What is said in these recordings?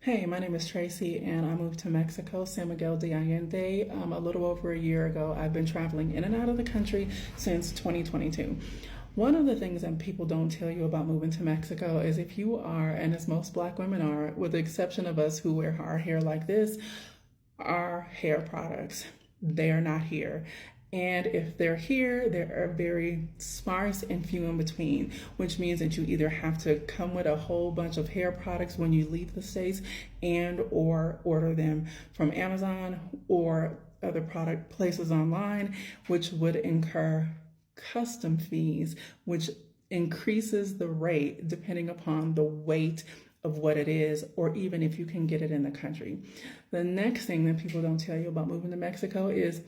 Hey, my name is Tracie, and I moved to Mexico, San Miguel de Allende, a little over a year ago. I've been traveling in and out of the country since 2022. One of the things that people don't tell you about moving to Mexico is if you are, and as most Black women are, with the exception of us who wear our hair like this, our hair products, they are not here. And if they're here, they are very sparse and few in between, which means that you either have to come with a whole bunch of hair products when you leave the States and or order them from Amazon or other product places online, which would incur custom fees, which increases the rate depending upon the weight of what it is, or even if you can get it in the country. The next thing that people don't tell you about moving to Mexico is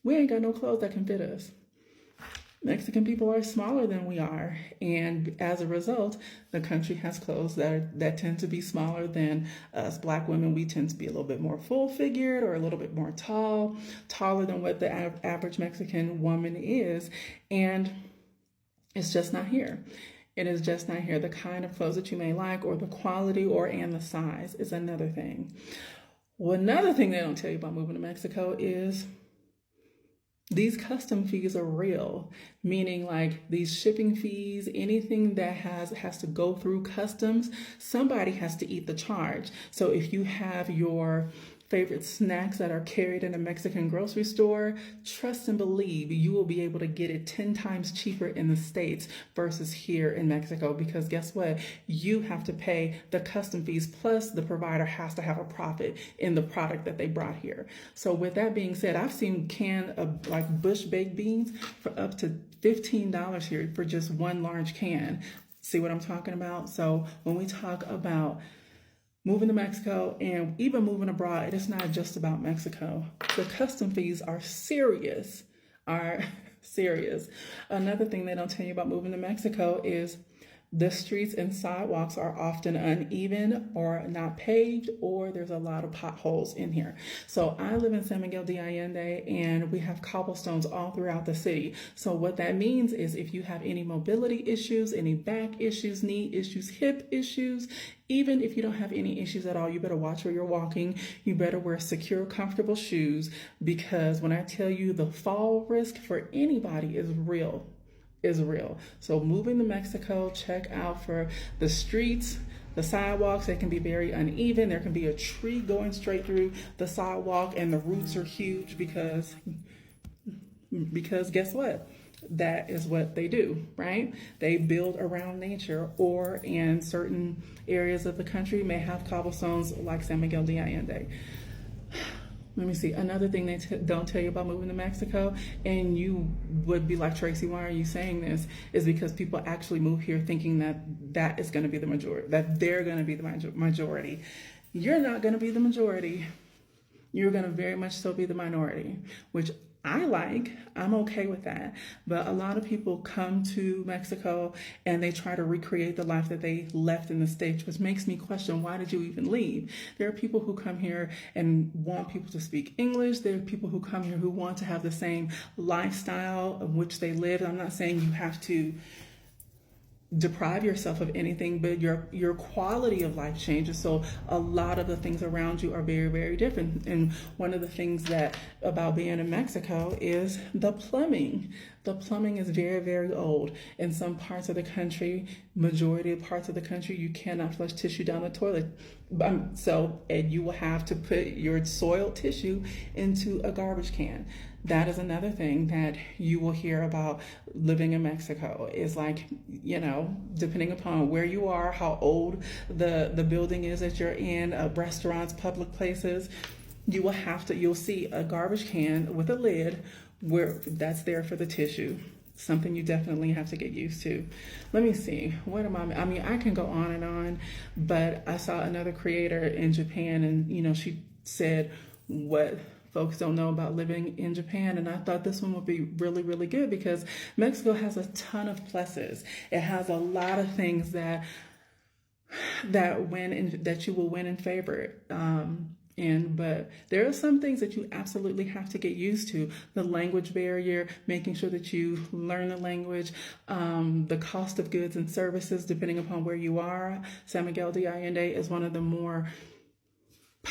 we ain't got no clothes that can fit us. Mexican people are smaller than we are, and as a result, the country has clothes that tend to be smaller than us Black women. We tend to be a little bit more full-figured or a little bit more taller than what the average Mexican woman is, and it's just not here. It is just not here. The kind of clothes that you may like, or the quality, and the size is another thing. Well, another thing they don't tell you about moving to Mexico is these custom fees are real, meaning like these shipping fees, anything that has to go through customs, somebody has to eat the charge. So if you have your favorite snacks that are carried in a Mexican grocery store, trust and believe you will be able to get it 10 times cheaper in the States versus here in Mexico, because guess what? You have to pay the custom fees, plus the provider has to have a profit in the product that they brought here. So with that being said, I've seen can of like Bush baked beans for up to $15 here for just one large can. See what I'm talking about? So when we talk about moving to Mexico and even moving abroad, it is not just about Mexico. The custom fees are serious, Another thing they don't tell you about moving to Mexico is the streets and sidewalks are often uneven or not paved, or there's a lot of potholes in here. So I live in San Miguel de Allende, and we have cobblestones all throughout the city. So what that means is if you have any mobility issues, any back issues, knee issues, hip issues, even if you don't have any issues at all, you better watch where you're walking. You better wear secure, comfortable shoes, because when I tell you the fall risk for anybody is real. So moving to Mexico, check out for the streets, the sidewalks. They can be very uneven. There can be a tree going straight through the sidewalk, and the roots are huge because guess what? That is what they do, right? They build around nature, or in certain areas of the country may have cobblestones like San Miguel de Allende. Let me see. Another thing they don't tell you about moving to Mexico, and you would be like, Tracie, why are you saying this? Is because people actually move here thinking that is going to be the majority, that they're going to be the majority. You're not going to be the majority. You're going to very much so be the minority, which I'm okay with that. But a lot of people come to Mexico and they try to recreate the life that they left in the States, which makes me question, why did you even leave? There are people who come here and want people to speak English. There are people who come here who want to have the same lifestyle of which they lived. I'm not saying you have to deprive yourself of anything, but your quality of life changes. So a lot of the things around you are very, very different. And one of the things that about being in Mexico is the plumbing. The plumbing is very, very old. In some parts of the country, majority of parts of the country, you cannot flush tissue down the toilet. And you will have to put your soiled tissue into a garbage can. That is another thing that you will hear about living in Mexico, is like, depending upon where you are, how old the building is that you're in, restaurants, public places, you'll see a garbage can with a lid where that's there for the tissue. Something you definitely have to get used to. Let me see. I can go on and on, but I saw another creator in Japan, and she said what folks don't know about living in Japan, and I thought this one would be really, really good, because Mexico has a ton of pluses. It has a lot of things that you will win in favor. But there are some things that you absolutely have to get used to. The language barrier, making sure that you learn the language, the cost of goods and services, depending upon where you are. San Miguel de Allende is one of the more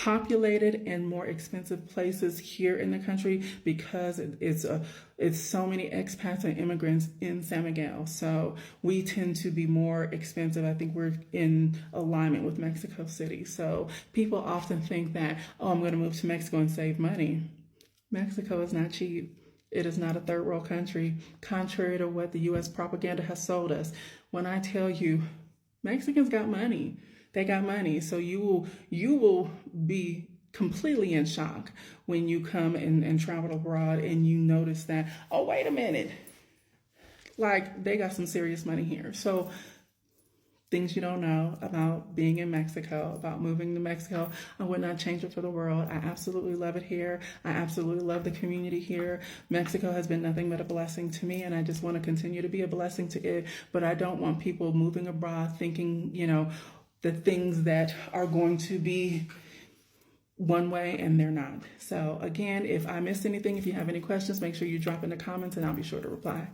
populated and more expensive places here in the country because it's so many expats and immigrants in San Miguel. So we tend to be more expensive. I think we're in alignment with Mexico City. So people often think that, oh, I'm going to move to Mexico and save money. Mexico is not cheap. It is not a third world country, contrary to what the U.S. propaganda has sold us. When I tell you, Mexicans got money. They got money. So you will be completely in shock when you come and travel abroad and you notice that, oh, wait a minute. Like, they got some serious money here. So things you don't know about being in Mexico, about moving to Mexico, I would not change it for the world. I absolutely love it here. I absolutely love the community here. Mexico has been nothing but a blessing to me, and I just want to continue to be a blessing to it. But I don't want people moving abroad thinking, the things that are going to be one way and they're not. So again, if I missed anything, if you have any questions, make sure you drop in the comments and I'll be sure to reply.